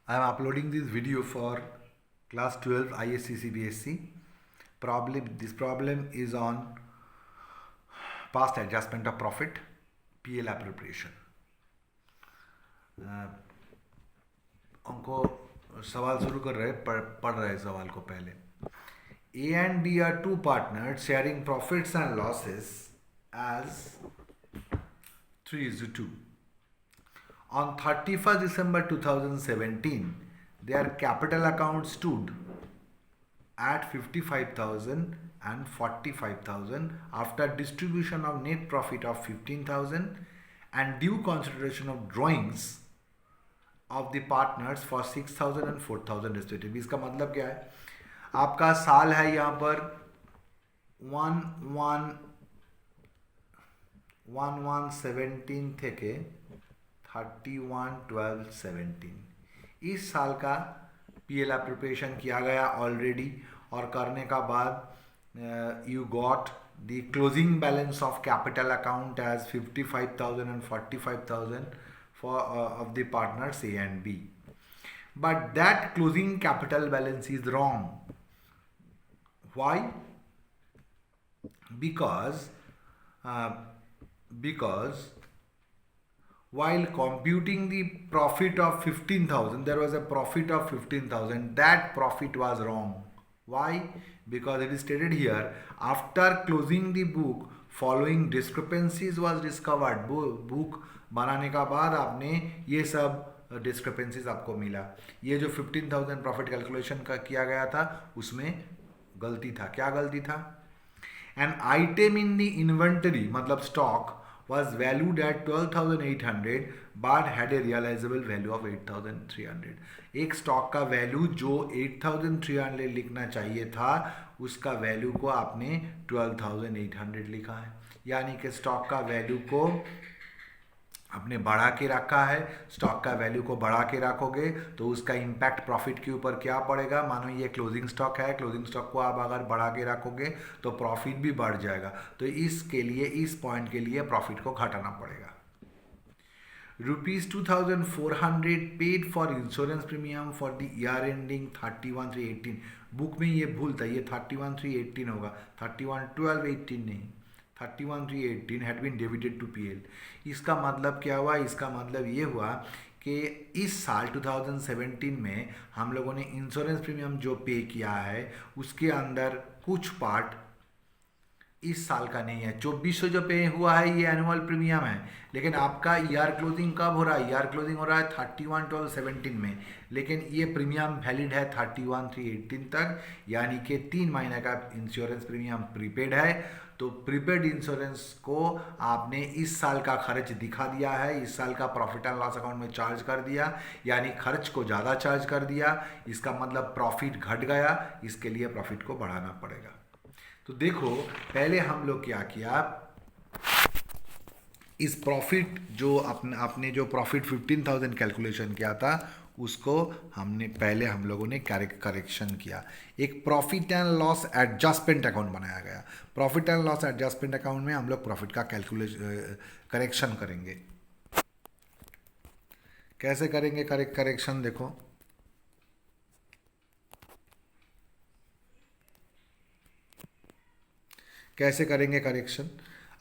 I am uploading this video for class 12 ISC CBSC. This problem is on past adjustment of profit, PL appropriation. हमको सवाल शुरू कर रहे पढ़ रहे सवाल को पहले. A and B are two partners sharing profits and losses as 3:2. On 31st December 2017, their capital account stood at 55,000 and 45,000 after distribution of net profit of 15,000 and due consideration of drawings of the partners for 6,000 and 4,000 respectively. इसका मतलब क्या है? आपका साल है यहाँ पर 1/1/17 থেকে 31/12/17 इस साल का पीएल एप्रोप्रिएशन किया गया ऑलरेडी और करने का बाद you got the closing balance of capital account as 55,000 and 45,000 for of the partners A and B. But that closing capital balance is wrong. Why? Because while computing the profit of 15,000, there was a profit of 15,000. That profit was wrong. Why? Because it is stated here, after closing the book, following discrepancies was discovered. Book बनाने का बाद आपने ये सब discrepancies आपको मिला. ये जो 15,000 प्रॉफिट कैलकुलेशन का किया गया था उसमें गलती था. क्या गलती था? An item in the inventory मतलब stock was valued at 12,800 but had a realizable value of 8,300. एक स्टॉक का वैल्यू जो 8,300 लिखना चाहिए था उसका वैल्यू को आपने 12,800 लिखा है. यानी कि स्टॉक का वैल्यू को आपने बढ़ा के रखा है. स्टॉक का वैल्यू को बढ़ा के रखोगे तो उसका इम्पैक्ट प्रॉफिट के ऊपर क्या पड़ेगा? मानो ये क्लोजिंग स्टॉक है, क्लोजिंग स्टॉक को आप अगर बढ़ा के रखोगे तो प्रॉफिट भी बढ़ जाएगा. तो इसके लिए इस पॉइंट के लिए प्रॉफिट को घटाना पड़ेगा. ₹2,400 paid for insurance premium for the year ending 31/3/18. Book में ये भूल था, ये 31/3/18 होगा, 31/12/18 नहीं, 31/3/18 had been debited to PL. इसका मतलब क्या हुआ? इसका मतलब ये हुआ कि इस साल 2017 में हम लोगों ने इंश्योरेंस प्रीमियम जो पे किया है उसके अंदर कुछ पार्ट इस साल का नहीं है. 2400 जो पे हुआ है ये एनुअल प्रीमियम है, लेकिन आपका ईयर क्लोजिंग कब हो रहा है? ईयर क्लोजिंग हो रहा है 31/12/17 में, लेकिन ये प्रीमियम वैलिड है 31/3/18 तक. यानी कि 3 महीने का इंश्योरेंस प्रीमियम प्रीपेड है. तो प्रीपेड इंश्योरेंस को आपने इस साल का खर्च दिखा दिया है, इस साल का प्रॉफिट एंड लॉस अकाउंट में चार्ज कर दिया, यानी खर्च को ज़्यादा चार्ज कर दिया. इसका मतलब प्रॉफिट घट गया, इसके लिए प्रॉफिट को बढ़ाना पड़ेगा. तो देखो पहले हम लोग क्या किया, इस प्रॉफिट जो आपने जो प्रॉफिट 15,000 कैलकुलेशन किया था उसको हम लोगों ने करेक्शन किया. एक profit and loss adjustment account बनाया गया. Profit and loss adjustment account में हम लोग प्रॉफिट का करेक्शन करेंगे. कैसे करेंगे करेक्शन? देखो कैसे करेंगे करेक्शन.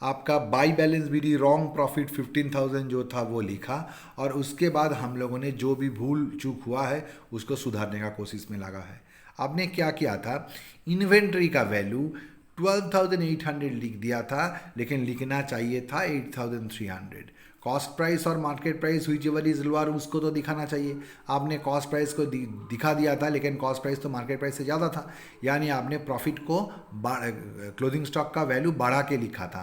आपका by balance BD wrong profit 15,000 जो था वो लिखा और उसके बाद हम लोगों ने जो भी भूल चूक हुआ है उसको सुधारने का कोशिश में लगा है. आपने क्या किया था? इन्वेंट्री का वैल्यू 12,800 लिख दिया था, लेकिन लिखना चाहिए था 8,300. कॉस्ट प्राइस और मार्केट प्राइस हुई एवर इज लोअर उसको तो दिखाना चाहिए. आपने कॉस्ट प्राइस को दिखा दिया था, लेकिन कॉस्ट प्राइस तो मार्केट प्राइस से ज़्यादा था. यानी आपने प्रॉफिट को क्लोजिंग स्टॉक का वैल्यू बढ़ा के लिखा था.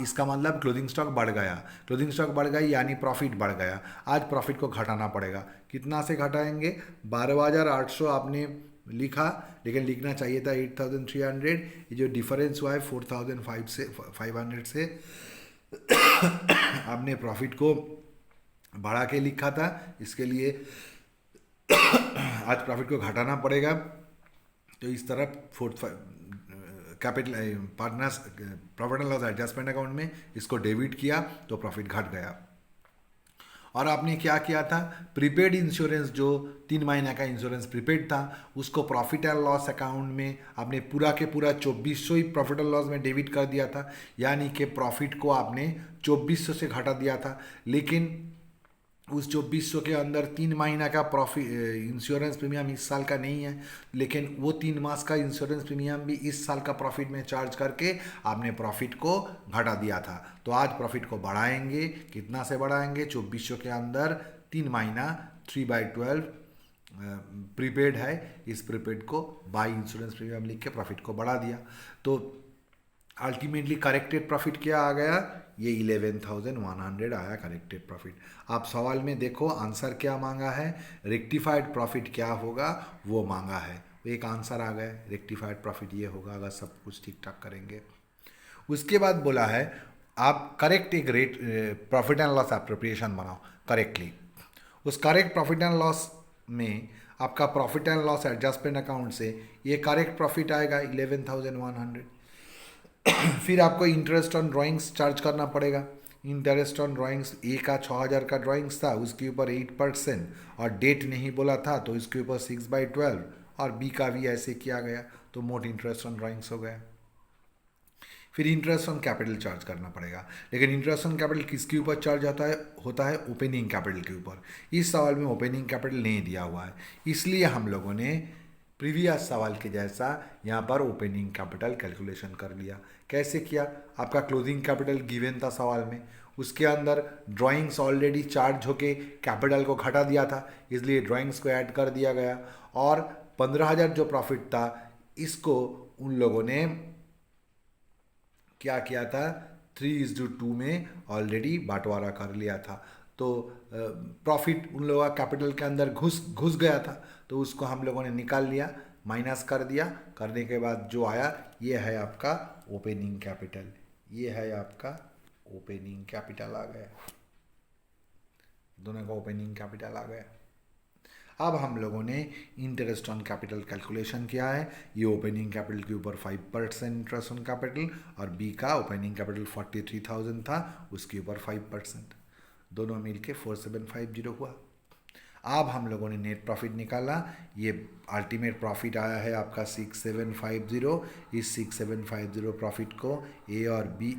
इसका मतलब क्लोजिंग स्टॉक बढ़ गया. क्लोजिंग स्टॉक बढ़ गई यानी प्रॉफिट बढ़ गया. आज प्रॉफिट को घटाना पड़ेगा. कितना से घटाएंगे? 12,800 आपने लिखा, लेकिन लिखना चाहिए था 8,300. ये जो डिफरेंस हुआ है 4,500 से आपने प्रॉफिट को बढ़ा के लिखा था. इसके लिए आज प्रॉफिट को घटाना पड़ेगा. तो इस तरह capital partners profit and loss adjustment account में इसको डेबिट किया तो प्रॉफिट घट गया. और आपने क्या किया था, प्रीपेड इंश्योरेंस जो 3 महीने का इंश्योरेंस प्रीपेड था उसको प्रॉफिट एंड लॉस अकाउंट में आपने पूरा के पूरा 2400 ही प्रॉफिट एंड लॉस में डेबिट कर दिया था, यानी कि प्रॉफिट को आपने 2400 से घटा दिया था। लेकिन उस 2400 के अंदर 3 महीना का प्रॉफिट इंश्योरेंस प्रीमियम इस साल का नहीं है, लेकिन वो 3 मास का इंश्योरेंस प्रीमियम भी इस साल का प्रॉफिट में चार्ज करके आपने प्रॉफिट को घटा दिया था। तो आज प्रॉफिट को बढ़ाएंगे, कितना से बढ़ाएंगे, 2400 के अंदर 3 महीना 3/12 प्रीपेड है, इस प्रीपेड को बाई इंश्योरेंस प्रीमियम लिख के प्रॉफिट को बढ़ा दिया। तो अल्टीमेटली करेक्टेड प्रॉफिट क्या आ गया, ये 11,100 आया करेक्टेड प्रॉफिट। आप सवाल में देखो आंसर क्या मांगा है, रेक्टिफाइड प्रॉफिट क्या होगा वो मांगा है, एक आंसर आ गया, रेक्टिफाइड प्रॉफिट ये होगा अगर सब कुछ ठीक ठाक करेंगे। उसके बाद बोला है आप करेक्ट एक rate profit and loss appropriation बनाओ करेक्टली। उस करेक्ट प्रॉफिट एंड लॉस में आपका profit and loss adjustment account से ये करेक्ट प्रॉफिट आएगा 11,100। फिर आपको इंटरेस्ट ऑन ड्राइंग्स चार्ज करना पड़ेगा। इंटरेस्ट ऑन ड्राइंग्स ए का 6,000 का ड्राइंग्स था, उसके ऊपर 8% और डेट नहीं बोला था तो इसके ऊपर 6/12 और बी का भी ऐसे किया गया, तो मोट इंटरेस्ट ऑन ड्राइंग्स हो गया। फिर इंटरेस्ट ऑन कैपिटल चार्ज करना पड़ेगा, लेकिन इंटरेस्ट ऑन कैपिटल किसके ऊपर चार्ज होता है ओपनिंग कैपिटल के ऊपर। इस सवाल में ओपनिंग कैपिटल नहीं दिया हुआ है, इसलिए हम लोगों ने प्रीवियस सवाल के जैसा यहाँ पर ओपनिंग कैपिटल कैलकुलेशन कर लिया। कैसे किया, आपका क्लोजिंग कैपिटल गिवन था सवाल में, उसके अंदर ड्राइंग्स ऑलरेडी चार्ज होके कैपिटल को घटा दिया था, इसलिए ड्राइंग्स को ऐड कर दिया गया। और 15,000 जो प्रॉफिट था इसको उन लोगों ने क्या किया था, 3:2 में ऑलरेडी बंटवारा कर लिया था। तो प्रॉफिट उन लोगों का कैपिटल के अंदर घुस गया था, तो उसको हम लोगों ने निकाल लिया, माइनस कर दिया। करने के बाद जो आया ये है आपका ओपनिंग कैपिटल, ये है आपका ओपनिंग कैपिटल आ गया, दोनों का ओपनिंग कैपिटल आ गया। अब हम लोगों ने इंटरेस्ट ऑन कैपिटल कैलकुलेशन किया है, ये ओपनिंग कैपिटल के ऊपर 5% इंटरेस्ट ऑन कैपिटल और बी का ओपनिंग कैपिटल 43,000 था उसके ऊपर 5%, दोनों मिलके 4750 हुआ। अब हम लोगों ने नेट प्रॉफिट निकाला, ये अल्टीमेट प्रॉफिट आया है आपका 6750। इस 6750 प्रॉफिट को ए और बी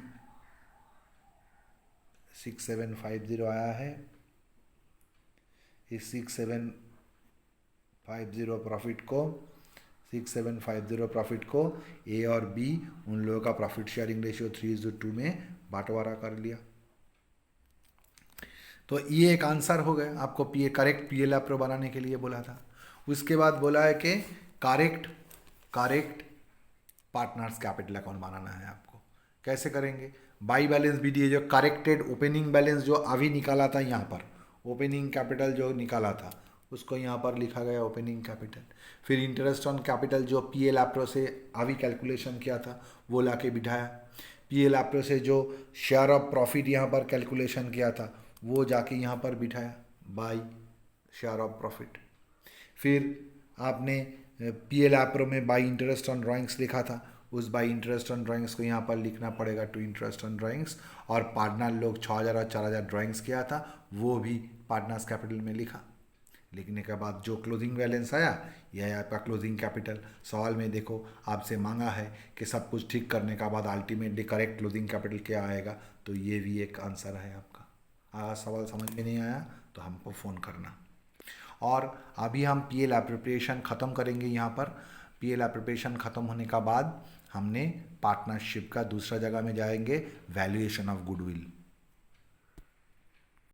6750 आया है, इस 6750 प्रॉफिट को ए और बी उन लोगों का प्रॉफिट शेयरिंग रेशियो 3:2 में बंटवारा कर लिया। तो ये एक आंसर हो गया, आपको करेक्ट पीएल एप्रो बनाने के लिए बोला था। उसके बाद बोला है कि करेक्ट पार्टनर्स कैपिटल अकाउंट बनाना है आपको। कैसे करेंगे, बाई बैलेंस बीडीए जो करेक्टेड ओपनिंग बैलेंस जो अभी निकाला था, यहाँ पर ओपनिंग कैपिटल जो निकाला था उसको यहाँ पर लिखा गया ओपनिंग कैपिटल। फिर इंटरेस्ट ऑन कैपिटल जो पीएल एप्रो से अभी कैलकुलेशन किया था वो ला के बिठाया। पीएल एप्रो से जो शेयर ऑफ प्रॉफिट यहाँ पर कैलकुलेशन किया था वो जाके यहाँ पर बिठाया बाई शेयर ऑफ प्रॉफिट। फिर आपने पीएल एप्रो में बाई इंटरेस्ट ऑन ड्राइंग्स लिखा था, उस बाई इंटरेस्ट ऑन ड्राइंग्स को यहाँ पर लिखना पड़ेगा टू इंटरेस्ट ऑन ड्राइंग्स। और पार्टनर लोग 6,000 और 4,000 ड्राइंग्स किया था वो भी पार्टनर्स कैपिटल में लिखा। लिखने के बाद जो क्लोजिंग बैलेंस आया यह है आपका क्लोजिंग कैपिटल। सवाल में देखो आपसे मांगा है कि सब कुछ ठीक करने के बाद अल्टीमेटली करेक्ट क्लोजिंग कैपिटल क्या आएगा, तो ये भी एक आंसर है आपका। अगर सवाल समझ में नहीं आया तो हमको फ़ोन करना। और अभी हम पीएल एप्रोप्रिएशन ख़त्म करेंगे। यहाँ पर पीएल एप्रोप्रिएशन ख़त्म होने का बाद हमने पार्टनरशिप का दूसरा जगह में जाएंगे, वैल्यूएशन ऑफ गुडविल।